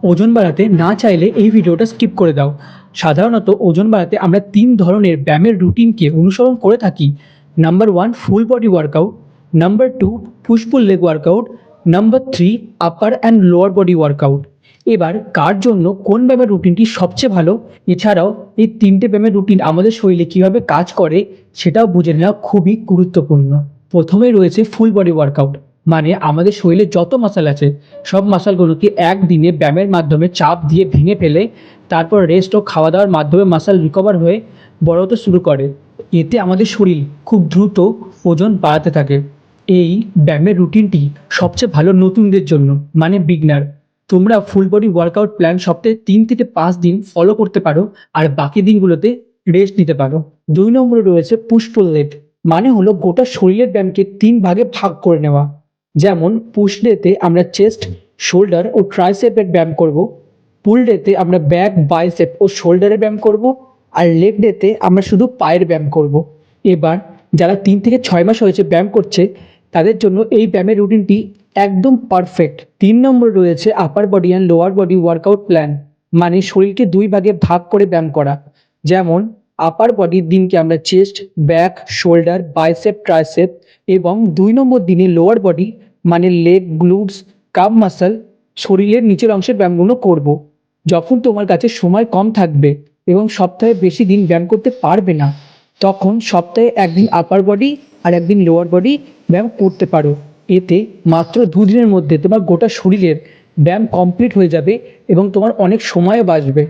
ওজন বাড়াতে না চাইলে এই ভিডিওটা স্কিপ করে দাও। সাধারণত ওজন বাড়াতে আমরা ৩ ধরনের ব্যায়ামের রুটিনকে অনুসরণ করে থাকি। Number 1 full body workout, number 2 push pool leg workout, number 3 upper and lower body workout. এবার কার জন্য কোন ব্যায়ামের রুটিনটি সবচেয়ে ভালো, এছাড়াও এই ৩টে ব্যায়ামের রুটিন আমাদের শরীরে কীভাবে কাজ করে সেটাও বুঝে নেওয়া খুবই গুরুত্বপূর্ণ। প্রথমে রয়েছে ফুল বডি ওয়ার্কআউট, মানে আমাদের শরীরে যত মাসল আছে সব মাসলগুলোকে একদিনে ব্যায়ামের মাধ্যমে চাপ দিয়ে ভেঙে ফেলে তারপর রেস্ট ও খাওয়া দাওয়ার মাধ্যমে মাসল রিকভার হয়ে বড় হতে শুরু করে। এতে আমাদের শরীর খুব দ্রুত ওজন বাড়াতে থাকে। এই ব্যায়ামের রুটিনটি সবচেয়ে ভালো নতুনদের জন্য, মানে বিগনার। তোমরা ফুল বডি ওয়ার্কআউট প্ল্যান সপ্তাহে ৩ থেকে ৫ দিন ফলো করতে পারো, আর বাকি দিনগুলোতে রেস্ট নিতে পারো। ২ নম্বরে রয়েছে পুশ পুল লেগ, মানে হলো গোটা শরীরের ব্যায়ামকে ৩ ভাগে ভাগ করে নেওয়া। যেমন পুশ ডেতে আমরা চেস্ট, শোল্ডার ও ট্রাইসেপের ব্যায়াম করব, পুল ডেতে আমরা ব্যাক, বাইসেপ ও শোল্ডারের ব্যায়াম করব, আর লেগ ডেতে আমরা শুধু পায়ের ব্যায়াম করব। এবার যারা ৩ থেকে ৬ মাস হয়েছে ব্যায়াম করছে তাদের জন্য এই ব্যায়ামের রুটিনটি একদম পারফেক্ট। ৩ নম্বর রয়েছে আপার body and lower body workout plan, মানে শরীরকে ২ ভাগে ভাগ করে ব্যায়াম করা। যেমন আপার বডির দিনকে আমরা chest, back, shoulder, bicep, tricep, এবং ২ নম্বর দিনে লোয়ার বডি মানে লেগ, গ্লুটস, কাপ মাসল, শরীরের নিচের অংশের ব্যায়ামগুলো করব। যখন তোমার কাছে সময় কম থাকবে এবং সপ্তাহে বেশি দিন ব্যায়াম করতে পারবে না, তখন সপ্তাহে একদিন আপার বডি আর একদিন লোয়ার বডি ব্যায়াম করতে পারো। এতে মাত্র ২ দিনের মধ্যে তোমার গোটা শরীরের ব্যায়াম কমপ্লিট হয়ে যাবে এবং তোমার অনেক সময়ও বাঁচবে।